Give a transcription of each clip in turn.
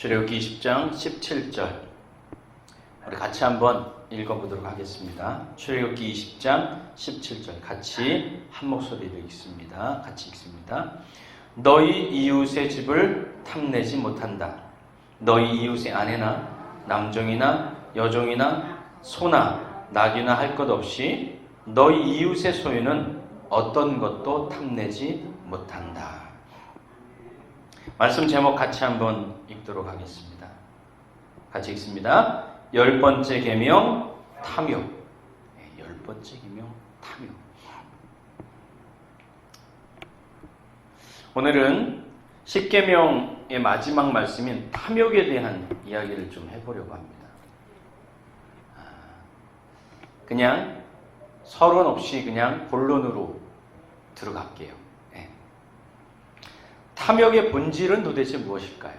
출애굽기 20장 17절 우리 같이 한번 읽어보도록 하겠습니다. 출애굽기 20장 17절 같이 한 목소리로 읽습니다. 같이 읽습니다. 너희 이웃의 집을 탐내지 못한다. 너희 이웃의 아내나 남종이나 여종이나 소나 낙이나 할 것 없이 너희 이웃의 소유는 어떤 것도 탐내지 못한다. 말씀 제목 같이 한번 읽도록 하겠습니다. 같이 읽습니다. 10번째 계명 탐욕. 10번째 계명 탐욕. 오늘은 10계명의 마지막 말씀인 탐욕에 대한 이야기를 좀 해보려고 합니다. 그냥 서론 없이 그냥 본론으로 들어갈게요. 탐욕의 본질은 도대체 무엇일까요?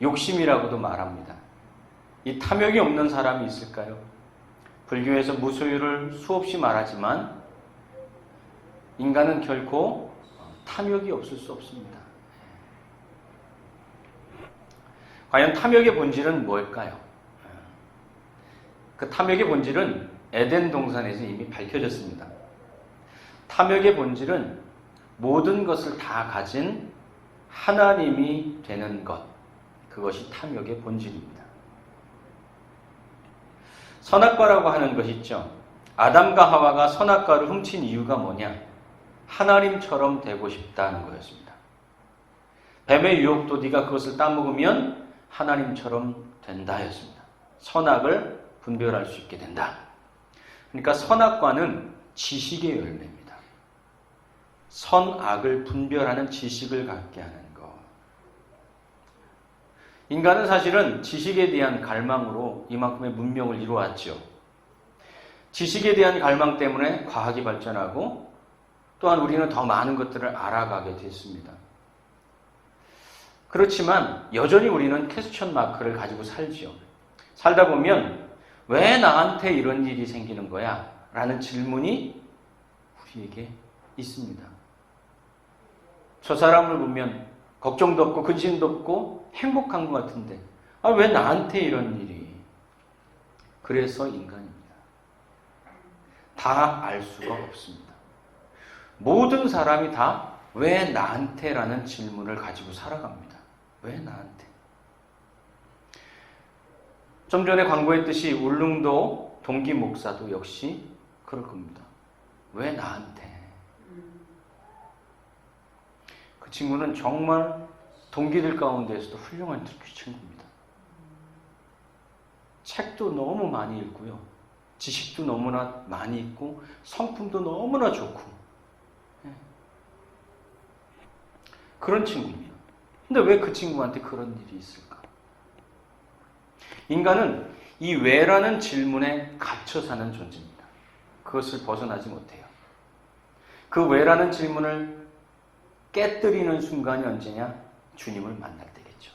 욕심이라고도 말합니다. 이 탐욕이 없는 사람이 있을까요? 불교에서 무소유를 수없이 말하지만 인간은 결코 탐욕이 없을 수 없습니다. 과연 탐욕의 본질은 뭘까요? 그 탐욕의 본질은 에덴 동산에서 이미 밝혀졌습니다. 탐욕의 본질은 모든 것을 다 가진 하나님이 되는 것, 그것이 탐욕의 본질입니다. 선악과라고 하는 것이 있죠. 아담과 하와가 선악과를 훔친 이유가 뭐냐? 하나님처럼 되고 싶다는 거였습니다. 뱀의 유혹도 네가 그것을 따먹으면 하나님처럼 된다였습니다. 선악을 분별할 수 있게 된다. 그러니까 선악과는 지식의 열매입니다. 선악을 분별하는 지식을 갖게 하는 것. 인간은 사실은 지식에 대한 갈망으로 이만큼의 문명을 이루어왔죠. 지식에 대한 갈망 때문에 과학이 발전하고 또한 우리는 더 많은 것들을 알아가게 됐습니다. 그렇지만 여전히 우리는 퀘스천 마크를 가지고 살죠. 살다 보면 왜 나한테 이런 일이 생기는 거야? 라는 질문이 우리에게 있습니다. 저 사람을 보면 걱정도 없고 근심도 없고 행복한 것 같은데 왜 나한테 이런 일이? 그래서 인간입니다. 다 알 수가 없습니다. 모든 사람이 다 왜 나한테라는 질문을 가지고 살아갑니다. 왜 나한테? 좀 전에 광고했듯이 울릉도 동기 목사도 역시 그럴 겁니다. 왜 나한테? 그 친구는 정말 동기들 가운데에서도 훌륭한 친구입니다. 책도 너무 많이 읽고요. 지식도 너무나 많이 있고 성품도 너무나 좋고 그런 친구입니다. 근데 왜 그 친구한테 그런 일이 있을까? 인간은 이 왜라는 질문에 갇혀 사는 존재입니다. 그것을 벗어나지 못해요. 그 왜라는 질문을 깨뜨리는 순간이 언제냐? 주님을 만날 때겠죠.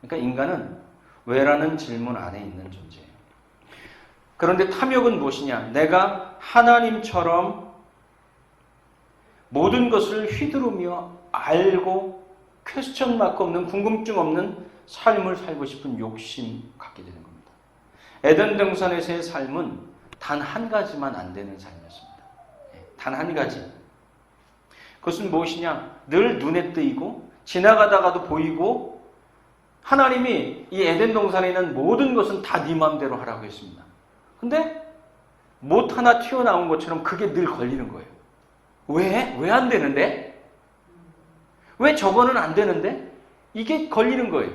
그러니까 인간은 왜라는 질문 안에 있는 존재예요. 그런데 탐욕은 무엇이냐? 내가 하나님처럼 모든 것을 휘두르며 알고 퀘스천 마크 없는 궁금증 없는 삶을 살고 싶은 욕심 갖게 되는 겁니다. 에덴 동산에서의 삶은 단 한 가지만 안 되는 삶이었습니다. 단 한 가지. 그것은 무엇이냐? 늘 눈에 띄고 지나가다가도 보이고 하나님이 이 에덴 동산에 있는 모든 것은 다 네 마음대로 하라고 했습니다. 근데 못 하나 튀어나온 것처럼 그게 늘 걸리는 거예요. 왜? 왜 안 되는데? 왜 저거는 안 되는데? 이게 걸리는 거예요.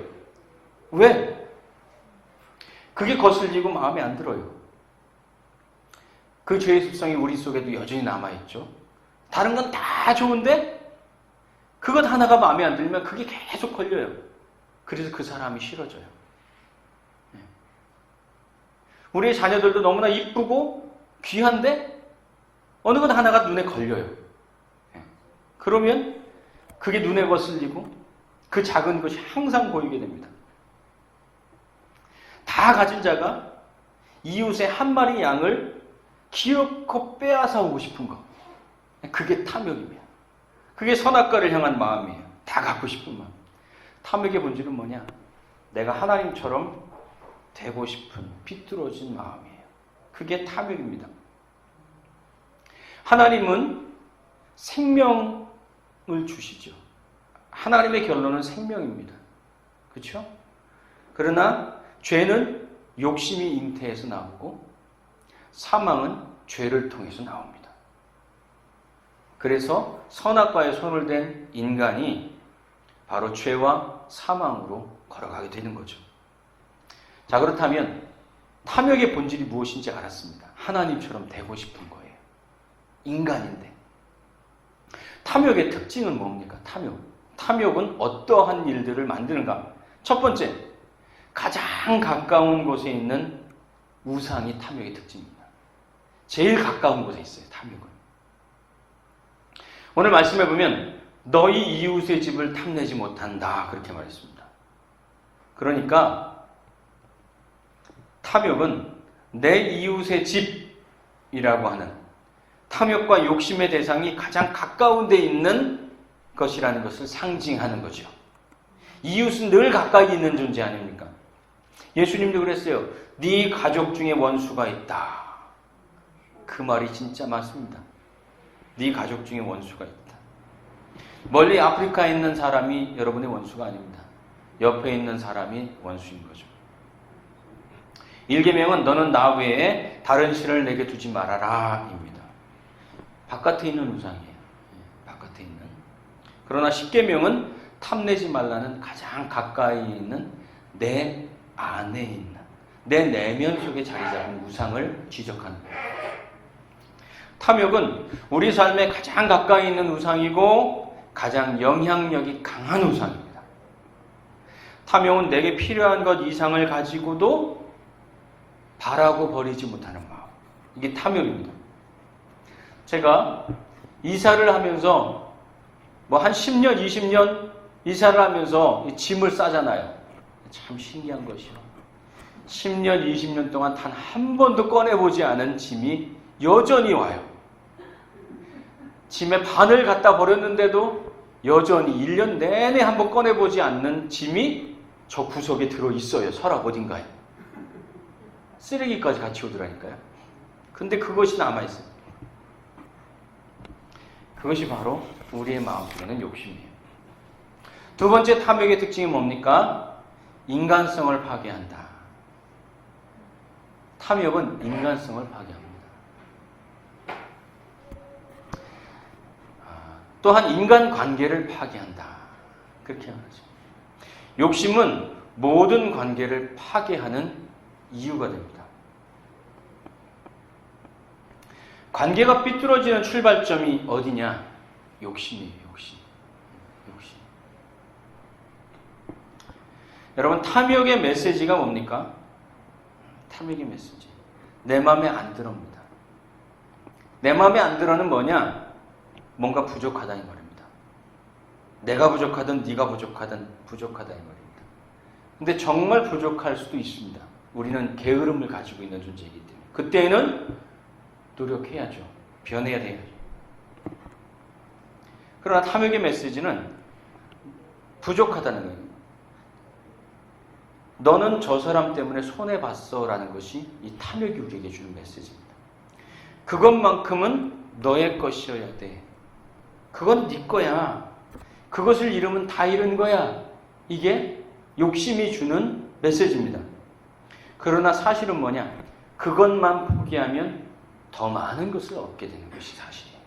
왜? 그게 거슬리고 마음에 안 들어요. 그 죄의 습성이 우리 속에도 여전히 남아있죠. 다른 건 다 좋은데 그것 하나가 마음에 안 들면 그게 계속 걸려요. 그래서 그 사람이 싫어져요. 우리의 자녀들도 너무나 이쁘고 귀한데 어느 것 하나가 눈에 걸려요. 그러면 그게 눈에 거슬리고 그 작은 것이 항상 보이게 됩니다. 다 가진 자가 이웃의 한 마리 양을 기어코 빼앗아 오고 싶은 것. 그게 탐욕입니다. 그게 선악과를 향한 마음이에요. 다 갖고 싶은 마음. 탐욕의 본질은 뭐냐? 내가 하나님처럼 되고 싶은 비뚤어진 마음이에요. 그게 탐욕입니다. 하나님은 생명을 주시죠. 하나님의 결론은 생명입니다. 그렇죠? 그러나 죄는 욕심이 잉태해서 나오고 사망은 죄를 통해서 나옵니다. 그래서 선악과에 손을 댄 인간이 바로 죄와 사망으로 걸어가게 되는 거죠. 자, 그렇다면 탐욕의 본질이 무엇인지 알았습니다. 하나님처럼 되고 싶은 거예요. 인간인데. 탐욕의 특징은 뭡니까? 탐욕은 어떠한 일들을 만드는가? 첫 번째, 가장 가까운 곳에 있는 우상이 탐욕의 특징입니다. 제일 가까운 곳에 있어요, 탐욕은. 오늘 말씀해 보면 너희 이웃의 집을 탐내지 못한다, 그렇게 말했습니다. 그러니까 탐욕은 내 이웃의 집이라고 하는 탐욕과 욕심의 대상이 가장 가까운 데 있는 것이라는 것을 상징하는 거죠. 이웃은 늘 가까이 있는 존재 아닙니까? 예수님도 그랬어요. 네 가족 중에 원수가 있다. 그 말이 진짜 맞습니다. 네 가족 중에 원수가 있다. 멀리 아프리카에 있는 사람이 여러분의 원수가 아닙니다. 옆에 있는 사람이 원수인 거죠. 1계명은 너는 나 외에 다른 신을 내게 두지 말아라 입니다. 바깥에 있는 우상이에요. 바깥에 있는. 그러나 10계명은 탐내지 말라는 가장 가까이 있는 내 안에 있는 내 내면 속에 자리 잡은 우상을 지적하는 거예요. 탐욕은 우리 삶에 가장 가까이 있는 우상이고 가장 영향력이 강한 우상입니다. 탐욕은 내게 필요한 것 이상을 가지고도 바라고 버리지 못하는 마음. 이게 탐욕입니다. 제가 이사를 하면서 한 10년, 20년 이사를 하면서 짐을 싸잖아요. 참 신기한 것이요. 10년, 20년 동안 단 한 번도 꺼내보지 않은 짐이 여전히 와요. 짐의 반을 갖다 버렸는데도 여전히 1년 내내 한 번 꺼내보지 않는 짐이 저 구석에 들어있어요. 서랍 어딘가에. 쓰레기까지 같이 오더라니까요. 근데 그것이 남아있어요. 그것이 바로 우리의 마음속에는 욕심이에요. 두 번째 탐욕의 특징이 뭡니까? 인간성을 파괴한다. 탐욕은 인간성을 파괴합니다. 또한 인간관계를 파괴한다. 그렇게 말하죠. 욕심은 모든 관계를 파괴하는 이유가 됩니다. 관계가 삐뚤어지는 출발점이 어디냐? 욕심이에요. 욕심. 여러분, 탐욕의 메시지가 뭡니까? 탐욕의 메시지. 내 마음에 안 들어옵니다. 내 마음에 안 들어는 뭐냐? 뭔가 부족하다 이 말입니다. 내가 부족하든 네가 부족하든 부족하다 이 말입니다. 근데 정말 부족할 수도 있습니다. 우리는 게으름을 가지고 있는 존재이기 때문에. 그때는 노력해야죠. 변해야 돼야죠. 그러나 탐욕의 메시지는 부족하다는 거예요. 너는 저 사람 때문에 손해봤어 라는 것이 이 탐욕이 우리에게 주는 메시지입니다. 그것만큼은 너의 것이어야 돼. 그건 네 거야. 그것을 잃으면 다 잃은 거야. 이게 욕심이 주는 메시지입니다. 그러나 사실은 뭐냐? 그것만 포기하면 더 많은 것을 얻게 되는 것이 사실이에요.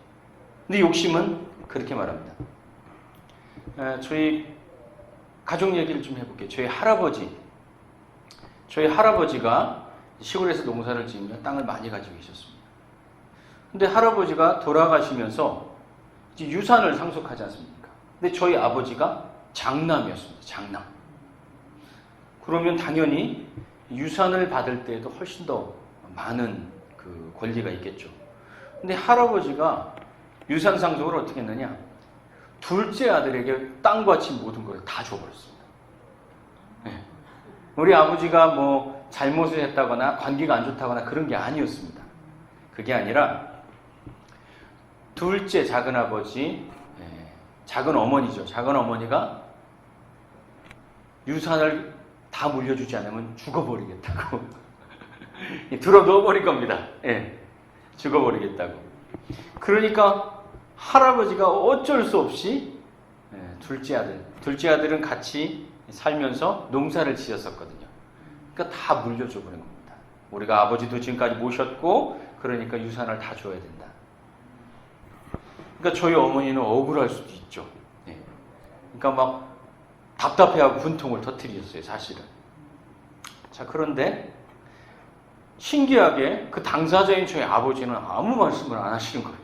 근데 욕심은 그렇게 말합니다. 저희 가족 얘기를 좀 해볼게요. 저희 할아버지가 시골에서 농사를 지으며 땅을 많이 가지고 계셨습니다. 근데 할아버지가 돌아가시면서 이제 유산을 상속하지 않습니까? 근데 저희 아버지가 장남이었습니다. 장남. 그러면 당연히 유산을 받을 때에도 훨씬 더 많은 그 권리가 있겠죠. 근데 할아버지가 유산 상속을 어떻게 했느냐? 둘째 아들에게 땅과 집 모든 걸 다 줘버렸습니다. 네. 우리 아버지가 잘못을 했다거나 관계가 안 좋다거나 그런 게 아니었습니다. 그게 아니라 둘째 작은아버지, 작은 어머니죠. 작은 어머니가 유산을 다 물려주지 않으면 죽어버리겠다고. 들어 넣어버릴 겁니다. 예, 죽어버리겠다고. 그러니까 할아버지가 어쩔 수 없이 둘째 아들은 같이 살면서 농사를 지었었거든요. 그러니까 다 물려줘 버린 겁니다. 우리가 아버지도 지금까지 모셨고 그러니까 유산을 다 줘야 된다. 그러니까 저희 어머니는 억울할 수도 있죠. 예. 그러니까 막 답답해하고 분통을 터뜨렸어요, 사실은. 자, 그런데 신기하게 그 당사자인 저희 아버지는 아무 말씀을 안 하시는 거예요.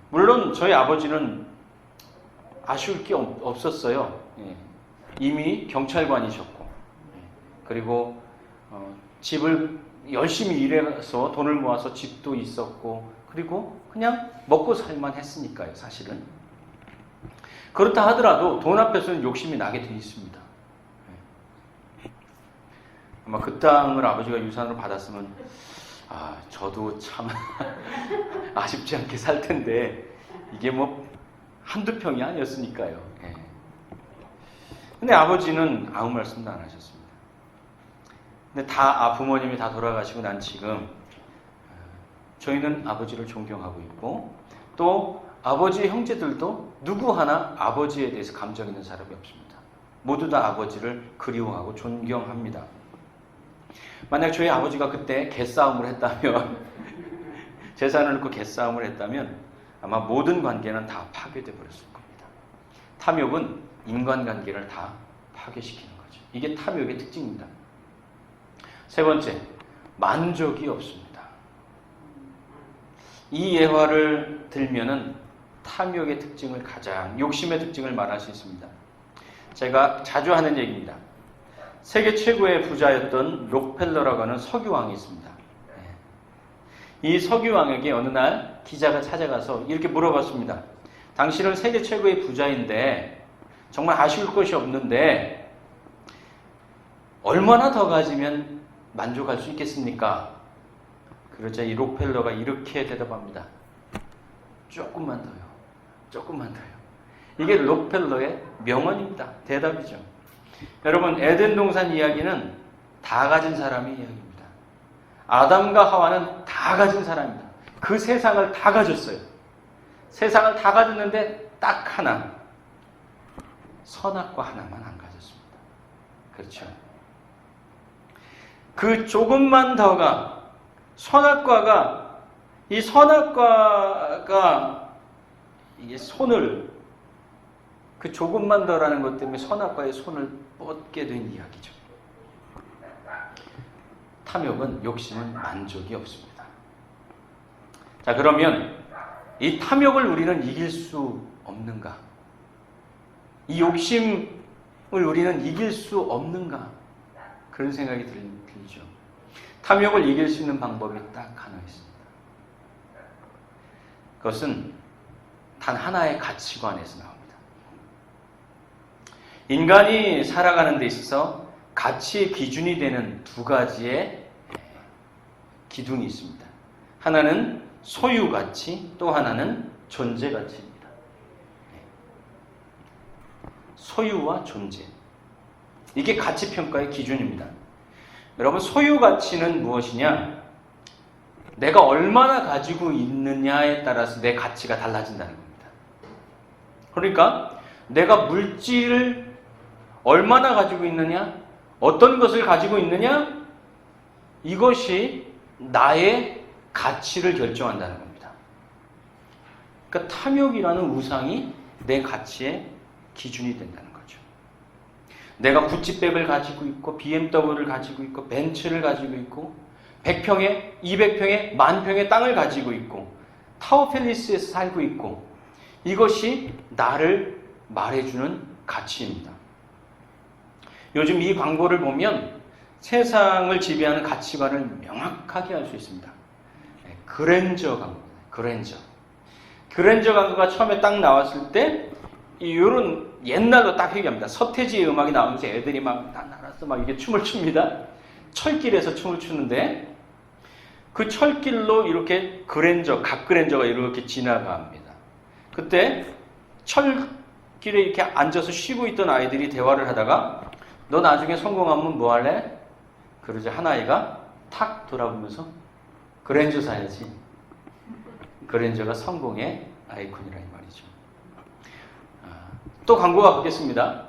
물론 저희 아버지는 아쉬울 게 없었어요. 예. 이미 경찰관이셨고, 그리고 집을 열심히 일해서 돈을 모아서 집도 있었고, 그리고 그냥 먹고 살만 했으니까요, 사실은. 그렇다 하더라도 돈 앞에서는 욕심이 나게 돼 있습니다. 아마 그 땅을 아버지가 유산으로 받았으면 저도 참 아쉽지 않게 살 텐데 이게 뭐 한두 평이 아니었으니까요. 예. 근데 아버지는 아무 말씀도 안 하셨습니다. 근데 부모님이 다 돌아가시고 난 지금 저희는 아버지를 존경하고 있고 또 아버지의 형제들도 누구 하나 아버지에 대해서 감정 있는 사람이 없습니다. 모두 다 아버지를 그리워하고 존경합니다. 만약 저희 아버지가 그때 개싸움을 했다면 재산을 놓고 개싸움을 했다면 아마 모든 관계는 다 파괴돼 버렸을 겁니다. 탐욕은 인간관계를 다 파괴시키는 거죠. 이게 탐욕의 특징입니다. 세 번째, 만족이 없습니다. 이 예화를 들면은 탐욕의 특징을 욕심의 특징을 말할 수 있습니다. 제가 자주 하는 얘기입니다. 세계 최고의 부자였던 록펠러라고 하는 석유왕이 있습니다. 이 석유왕에게 어느 날 기자가 찾아가서 이렇게 물어봤습니다. 당신은 세계 최고의 부자인데 정말 아쉬울 것이 없는데 얼마나 더 가지면 만족할 수 있겠습니까? 그러자 이 록펠러가 이렇게 대답합니다. 조금만 더요. 조금만 더요. 이게 록펠러의 명언입니다. 대답이죠. 여러분, 에덴 동산 이야기는 다 가진 사람의 이야기입니다. 아담과 하와는 다 가진 사람입니다. 그 세상을 다 가졌어요. 세상을 다 가졌는데 딱 하나, 선악과 하나만 안 가졌습니다. 그렇죠? 그 조금만 더가 이 선악과가 이게 그 조금만 더라는 것 때문에 선악과의 손을 뻗게 된 이야기죠. 탐욕은, 욕심은 만족이 없습니다. 자, 그러면 이 탐욕을 우리는 이길 수 없는가? 이 욕심을 우리는 이길 수 없는가? 그런 생각이 들죠. 탐욕을 이길 수 있는 방법이 딱 하나 있습니다. 그것은 단 하나의 가치관에서 나옵니다. 인간이 살아가는 데 있어서 가치의 기준이 되는 두 가지의 기둥이 있습니다. 하나는 소유가치, 또 하나는 존재가치입니다. 소유와 존재. 이게 가치평가의 기준입니다. 여러분, 소유가치는 무엇이냐? 내가 얼마나 가지고 있느냐에 따라서 내 가치가 달라진다는 겁니다. 그러니까 내가 물질을 얼마나 가지고 있느냐, 어떤 것을 가지고 있느냐, 이것이 나의 가치를 결정한다는 겁니다. 그러니까 탐욕이라는 우상이 내 가치의 기준이 된다는 거죠. 내가 구찌백을 가지고 있고 BMW를 가지고 있고 벤츠를 가지고 있고 100평에 200평에 10,000평의 땅을 가지고 있고 타워팰리스에서 살고 있고 이것이 나를 말해주는 가치입니다. 요즘 이 광고를 보면 세상을 지배하는 가치관을 명확하게 알 수 있습니다. 그랜저 광고입니다. 그랜저 광고가 처음에 딱 나왔을 때 이런 옛날로 딱 얘기합니다. 서태지의 음악이 나오면서 애들이 막 날아서 막 이게 춤을 춥니다. 철길에서 춤을 추는데 그 철길로 이렇게 각 그랜저가 이렇게 지나갑니다. 그때 길에 이렇게 앉아서 쉬고 있던 아이들이 대화를 하다가 너 나중에 성공하면 뭐 할래? 그러자 한 아이가 탁 돌아보면서 그랜저 사야지. 그랜저가 성공의 아이콘이라 이 말이죠. 또 광고가 바뀌었습니다.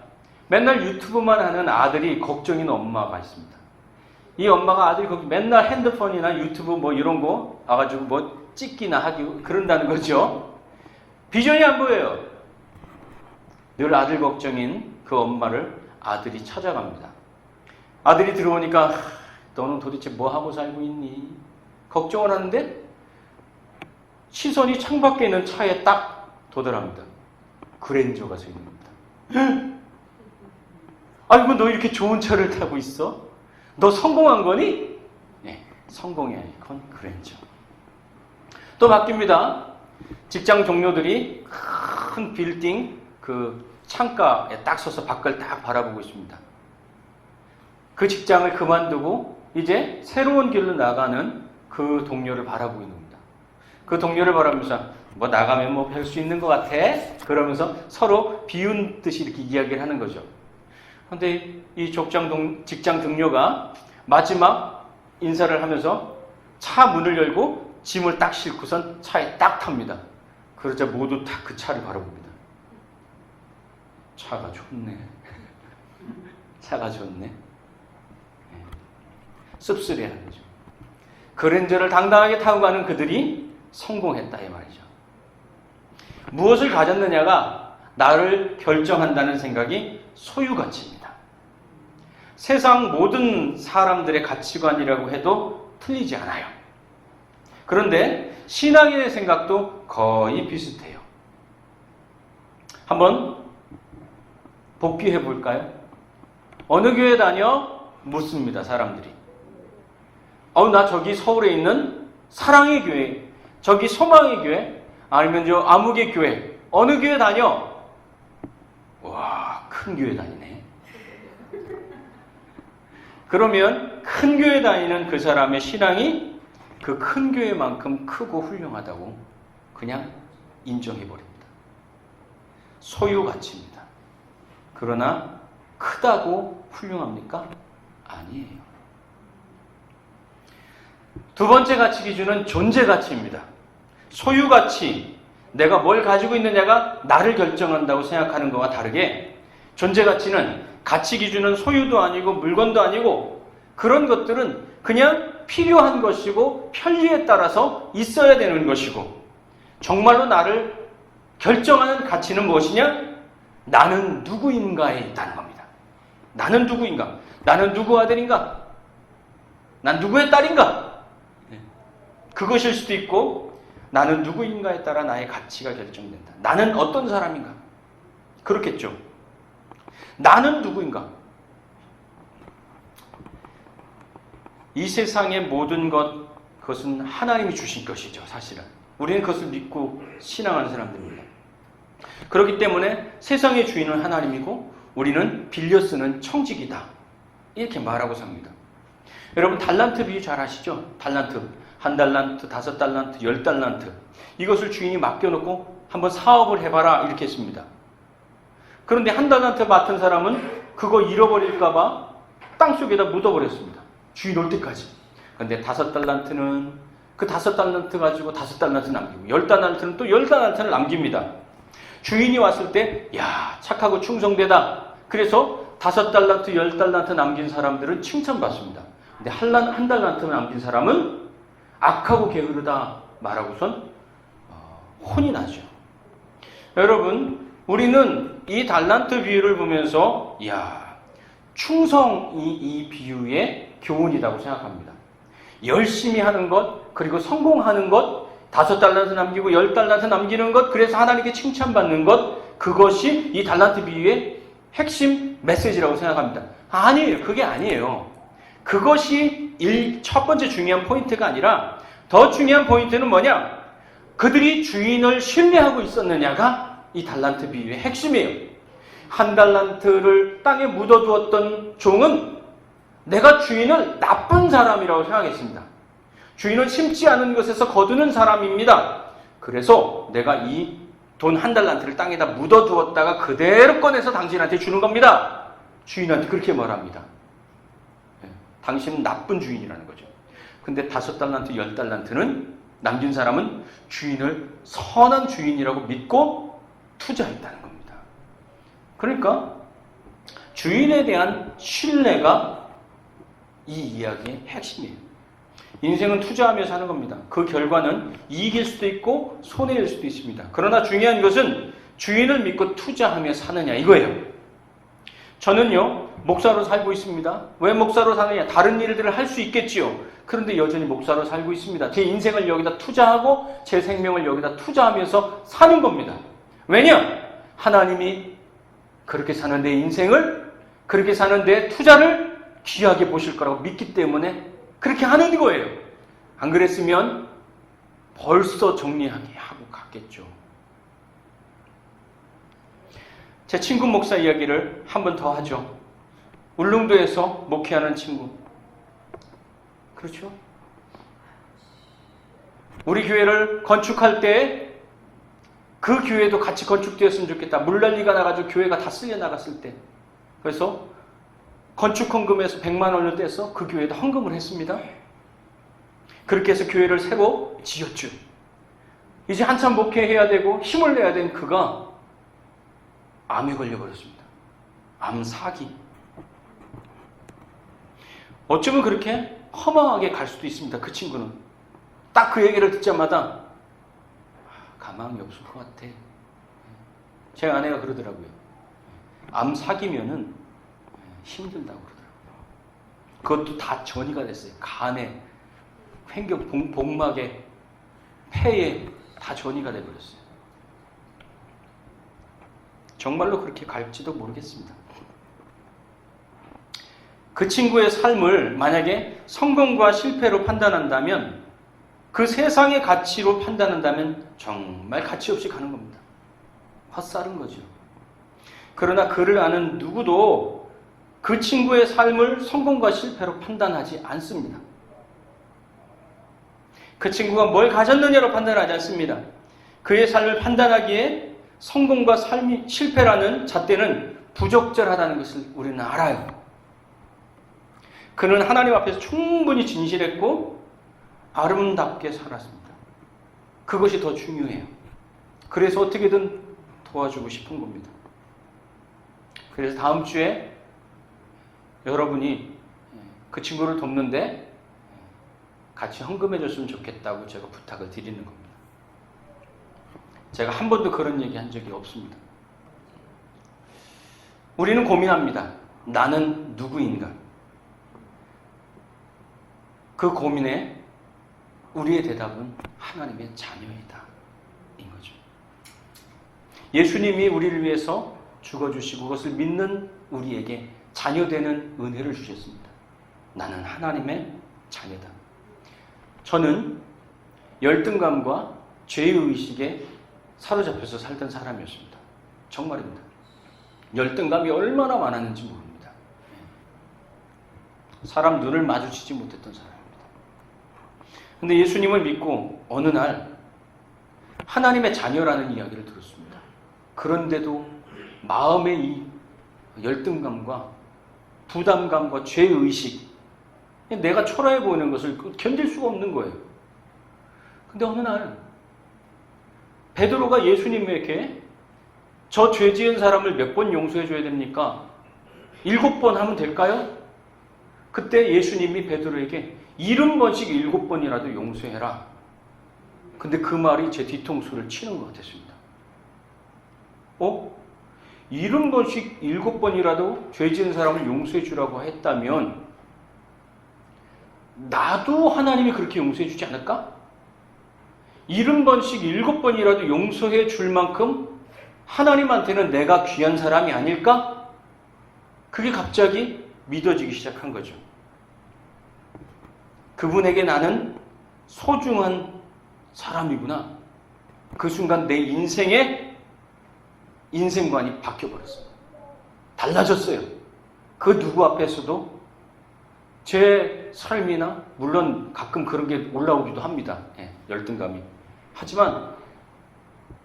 맨날 유튜브만 하는 아들이 걱정인 엄마가 있습니다. 이 엄마가 아들이 거기 맨날 핸드폰이나 유튜브 뭐 이런 거 와가지고 뭐 찍기나 하기 그런다는 거죠. 비전이 안 보여요. 늘 아들 걱정인 그 엄마를 아들이 찾아갑니다. 아들이 들어오니까 너는 도대체 뭐 하고 살고 있니? 걱정을 하는데 시선이 창밖에 있는 차에 딱 도달합니다. 그랜저가 서 있는 겁니다. 아이고 너 이렇게 좋은 차를 타고 있어? 너 성공한 거니? 네, 성공의 아이콘 그랜저. 또 바뀝니다. 직장 동료들이 큰 빌딩 그 창가에 딱 서서 밖을 딱 바라보고 있습니다. 그 직장을 그만두고 이제 새로운 길로 나가는 그 동료를 바라보고 있는 겁니다. 그 동료를 바라보면서 뭐 나가면 뭐 별 수 있는 것 같아? 그러면서 서로 비운 듯이 이렇게 이야기를 하는 거죠. 그런데 이 직장 동료가 마지막 인사를 하면서 차 문을 열고 짐을 딱 싣고선 차에 딱 탑니다. 그러자 모두 다 그 차를 바라봅니다. 차가 좋네. 차가 좋네. 씁쓸해하는 거죠. 그랜저를 당당하게 타고 가는 그들이 성공했다 이 말이죠. 무엇을 가졌느냐가 나를 결정한다는 생각이 소유가치입니다. 세상 모든 사람들의 가치관이라고 해도 틀리지 않아요. 그런데 신앙인의 생각도 거의 비슷해요. 한번 복귀해 볼까요? 어느 교회 다녀? 묻습니다. 사람들이. 나 저기 서울에 있는 사랑의 교회, 저기 소망의 교회, 아니면 저 아무개 교회, 어느 교회 다녀? 와, 큰 교회 다니네. 그러면 큰 교회 다니는 그 사람의 신앙이 그 큰 교회만큼 크고 훌륭하다고 그냥 인정해버립니다. 소유 가치입니다. 그러나 크다고 훌륭합니까? 아니에요. 두 번째 가치 기준은 존재 가치입니다. 소유 가치, 내가 뭘 가지고 있느냐가 나를 결정한다고 생각하는 것과 다르게 존재 가치는 가치 기준은 소유도 아니고 물건도 아니고 그런 것들은 그냥 필요한 것이고 편리에 따라서 있어야 되는 것이고 정말로 나를 결정하는 가치는 무엇이냐? 나는 누구인가에 있다는 겁니다. 나는 누구인가? 나는 누구 아들인가? 난 누구의 딸인가? 그것일 수도 있고 나는 누구인가에 따라 나의 가치가 결정된다. 나는 어떤 사람인가? 그렇겠죠. 나는 누구인가? 이 세상의 모든 그것은 하나님이 주신 것이죠. 사실은. 우리는 그것을 믿고 신앙하는 사람들입니다. 그렇기 때문에 세상의 주인은 하나님이고 우리는 빌려 쓰는 청직이다. 이렇게 말하고 삽니다. 여러분 달란트 비유 잘 아시죠? 달란트. 1달란트, 5달란트, 10달란트. 이것을 주인이 맡겨놓고 한번 사업을 해봐라 이렇게 했습니다. 그런데 1달란트 맡은 사람은 그거 잃어버릴까봐 땅속에다 묻어버렸습니다. 주인 올 때까지. 그런데 5달란트는 그 5달란트 가지고 5달란트 남기고 10달란트는 또 10달란트를 남깁니다. 주인이 왔을 때 야 착하고 충성되다. 그래서 5달란트, 10달란트 남긴 사람들은 칭찬받습니다. 근데 1달란트 남긴 사람은 악하고 게으르다 말하고선 혼이 나죠. 여러분 우리는 이 달란트 비유를 보면서 충성이 이 비유의 교훈이라고 생각합니다. 열심히 하는 것 그리고 성공하는 것 5달란트 남기고 10달란트 남기는 것 그래서 하나님께 칭찬받는 것 그것이 이 달란트 비유의 핵심 메시지라고 생각합니다. 아니에요. 그게 아니에요. 그것이 첫 번째 중요한 포인트가 아니라 더 중요한 포인트는 뭐냐? 그들이 주인을 신뢰하고 있었느냐가 이 달란트 비유의 핵심이에요. 1달란트를 땅에 묻어두었던 종은 내가 주인을 나쁜 사람이라고 생각했습니다. 주인은 심지 않은 것에서 거두는 사람입니다. 그래서 내가 이 돈 1달란트를 땅에다 묻어두었다가 그대로 꺼내서 당신한테 주는 겁니다. 주인한테 그렇게 말합니다. 당신은 나쁜 주인이라는 거죠. 근데 5달란트, 10달란트는 남긴 사람은 주인을 선한 주인이라고 믿고 투자했다는 겁니다. 그러니까 주인에 대한 신뢰가 이 이야기의 핵심이에요. 인생은 투자하며 사는 겁니다. 그 결과는 이익일 수도 있고 손해일 수도 있습니다. 그러나 중요한 것은 주인을 믿고 투자하며 사느냐 이거예요. 저는요 목사로 살고 있습니다. 왜 목사로 사느냐? 다른 일들을 할 수 있겠지요. 그런데 여전히 목사로 살고 있습니다. 제 인생을 여기다 투자하고 제 생명을 여기다 투자하면서 사는 겁니다. 왜냐? 하나님이 그렇게 사는 내 인생을, 그렇게 사는 내 투자를 귀하게 보실 거라고 믿기 때문에 그렇게 하는 거예요. 안 그랬으면 벌써 정리하게 하고 갔겠죠. 제 친구 목사 이야기를 한 번 더 하죠. 울릉도에서 목회하는 친구. 그렇죠? 우리 교회를 건축할 때 그 교회도 같이 건축되었으면 좋겠다. 물난리가 나가지고 교회가 다 쓸려 나갔을 때. 그래서 건축 헌금에서 100만 원을 떼서 그 교회에다 헌금을 했습니다. 그렇게 해서 교회를 새로 지었죠. 이제 한참 목회해야 되고 힘을 내야 된 그가 암에 걸려버렸습니다. 암 사기. 어쩌면 그렇게 허망하게 갈 수도 있습니다. 그 친구는. 딱 그 얘기를 듣자마자 가망이 없을 것 같아. 제 아내가 그러더라고요. 암 사기면은 힘들다고 그러더라고요. 그것도 다 전이가 됐어요. 간에, 횡격, 복막에, 폐에 다 전이가 돼버렸어요. 정말로 그렇게 갈지도 모르겠습니다. 그 친구의 삶을 만약에 성공과 실패로 판단한다면, 그 세상의 가치로 판단한다면 정말 가치 없이 가는 겁니다. 헛살은 거죠. 그러나 그를 아는 누구도 그 친구의 삶을 성공과 실패로 판단하지 않습니다. 그 친구가 뭘 가졌느냐로 판단하지 않습니다. 그의 삶을 판단하기에 성공과 삶이 실패라는 잣대는 부적절하다는 것을 우리는 알아요. 그는 하나님 앞에서 충분히 진실했고 아름답게 살았습니다. 그것이 더 중요해요. 그래서 어떻게든 도와주고 싶은 겁니다. 그래서 다음 주에 여러분이 그 친구를 돕는데 같이 헌금해 줬으면 좋겠다고 제가 부탁을 드리는 겁니다. 제가 한 번도 그런 얘기 한 적이 없습니다. 우리는 고민합니다. 나는 누구인가? 그 고민에 우리의 대답은 하나님의 자녀이다. 인 거죠. 예수님이 우리를 위해서 죽어주시고 그것을 믿는 우리에게 자녀되는 은혜를 주셨습니다. 나는 하나님의 자녀다. 저는 열등감과 죄의식에 사로잡혀서 살던 사람이었습니다. 정말입니다. 열등감이 얼마나 많았는지 모릅니다. 사람 눈을 마주치지 못했던 사람입니다. 근데 예수님을 믿고 어느 날 하나님의 자녀라는 이야기를 들었습니다. 그런데도 마음의 이 열등감과 부담감과 죄의식, 내가 초라해 보이는 것을 견딜 수가 없는 거예요. 근데 어느 날 베드로가 예수님에게 저 죄 지은 사람을 몇 번 용서해 줘야 됩니까? 7번 하면 될까요? 그때 예수님이 베드로에게 70번씩 7번이라도 용서해라. 근데 그 말이 제 뒤통수를 치는 것 같았습니다. 70번씩 7번이라도 죄 지은 사람을 용서해 주라고 했다면 나도 하나님이 그렇게 용서해 주지 않을까? 70번씩 7번이라도 용서해 줄 만큼 하나님한테는 내가 귀한 사람이 아닐까? 그게 갑자기 믿어지기 시작한 거죠. 그분에게 나는 소중한 사람이구나. 그 순간 내 인생관이 바뀌어버렸어요. 달라졌어요. 그 누구 앞에서도 제 삶이나 물론 가끔 그런 게 올라오기도 합니다. 열등감이. 하지만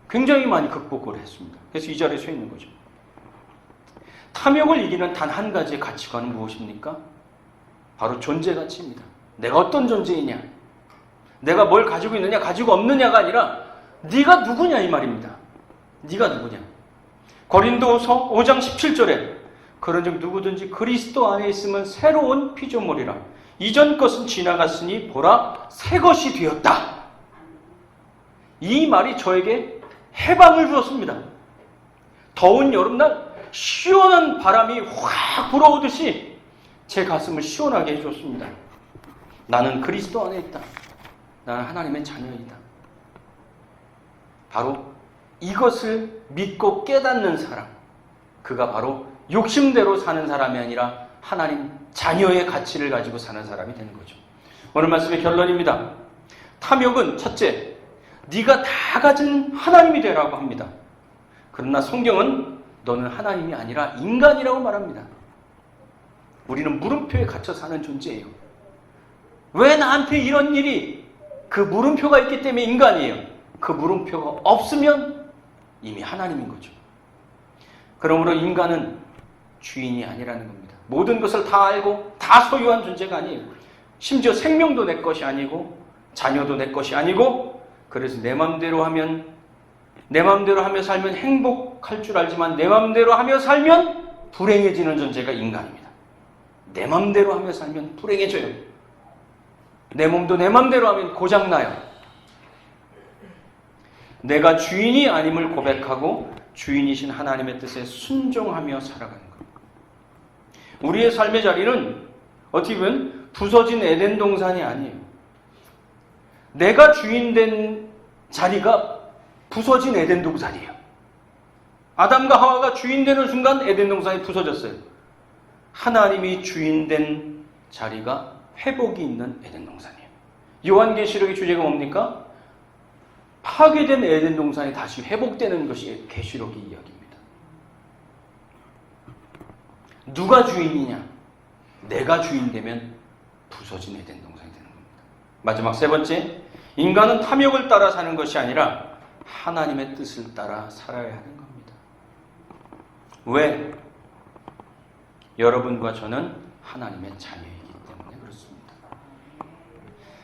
굉장히 많이 극복을 했습니다. 그래서 이 자리에 서 있는 거죠. 탐욕을 이기는 단 한 가지의 가치관은 무엇입니까? 바로 존재 가치입니다. 내가 어떤 존재이냐, 내가 뭘 가지고 있느냐 가지고 없느냐가 아니라 네가 누구냐 이 말입니다. 네가 누구냐. 고린도서 5장 17절에 그런즉 누구든지 그리스도 안에 있으면 새로운 피조물이라 이전 것은 지나갔으니 보라 새 것이 되었다. 이 말이 저에게 해방을 주었습니다. 더운 여름날 시원한 바람이 확 불어오듯이 제 가슴을 시원하게 해줬습니다. 나는 그리스도 안에 있다. 나는 하나님의 자녀이다. 바로 이것을 믿고 깨닫는 사람, 그가 바로 욕심대로 사는 사람이 아니라 하나님 자녀의 가치를 가지고 사는 사람이 되는 거죠. 오늘 말씀의 결론입니다. 탐욕은 첫째, 네가 다 가진 하나님이 되라고 합니다. 그러나 성경은 너는 하나님이 아니라 인간이라고 말합니다. 우리는 물음표에 갇혀 사는 존재예요. 왜 나한테 이런 일이? 그 물음표가 있기 때문에 인간이에요. 그 물음표가 없으면 이미 하나님인 거죠. 그러므로 인간은 주인이 아니라는 겁니다. 모든 것을 다 알고 다 소유한 존재가 아니에요. 심지어 생명도 내 것이 아니고 자녀도 내 것이 아니고, 그래서 내 맘대로 하며 살면 행복할 줄 알지만 내 맘대로 하며 살면 불행해지는 존재가 인간입니다. 내 맘대로 하며 살면 불행해져요. 내 몸도 내 맘대로 하면 고장나요. 내가 주인이 아님을 고백하고 주인이신 하나님의 뜻에 순종하며 살아가는 것. 우리의 삶의 자리는 어떻게 보면 부서진 에덴 동산이 아니에요. 내가 주인된 자리가 부서진 에덴 동산이에요. 아담과 하와가 주인되는 순간 에덴 동산이 부서졌어요. 하나님이 주인된 자리가 회복이 있는 에덴 동산이에요. 요한계시록의 주제가 뭡니까? 파괴된 에덴 동산이 다시 회복되는 것이 계시록의 이야기입니다. 누가 주인이냐? 내가 주인되면 부서진 에덴 동산이 되는 겁니다. 마지막 세 번째, 인간은 탐욕을 따라 사는 것이 아니라 하나님의 뜻을 따라 살아야 하는 겁니다. 왜? 여러분과 저는 하나님의 자녀이기 때문에 그렇습니다.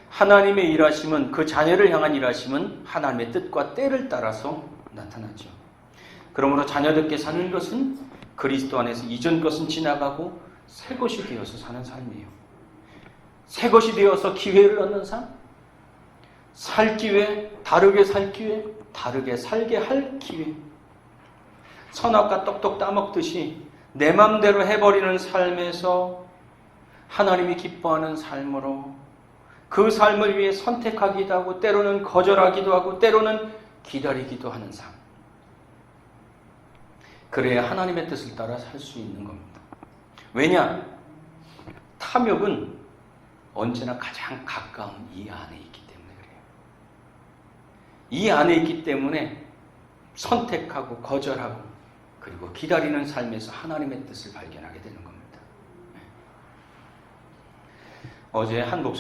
하나님의 일하심은, 그 자녀를 향한 일하심은 하나님의 뜻과 때를 따라서 나타나죠. 그러므로 자녀들께 사는 것은 그리스도 안에서 이전 것은 지나가고 새 것이 되어서 사는 삶이에요. 새 것이 되어서 기회를 얻는 삶, 살 기회, 다르게 살 기회, 다르게 살게 할 기회. 선악과 똑똑 따먹듯이 내 맘대로 해버리는 삶에서 하나님이 기뻐하는 삶으로 그 삶을 위해 선택하기도 하고 때로는 거절하기도 하고 때로는 기다리기도 하는 삶. 그래야 하나님의 뜻을 따라 살 수 있는 겁니다. 왜냐? 탐욕은 언제나 가장 가까운 이 안에 있기 때문에 그래요. 이 안에 있기 때문에 선택하고 거절하고 그리고 기다리는 삶에서 하나님의 뜻을 발견하게 되는 겁니다. 어제 한 목사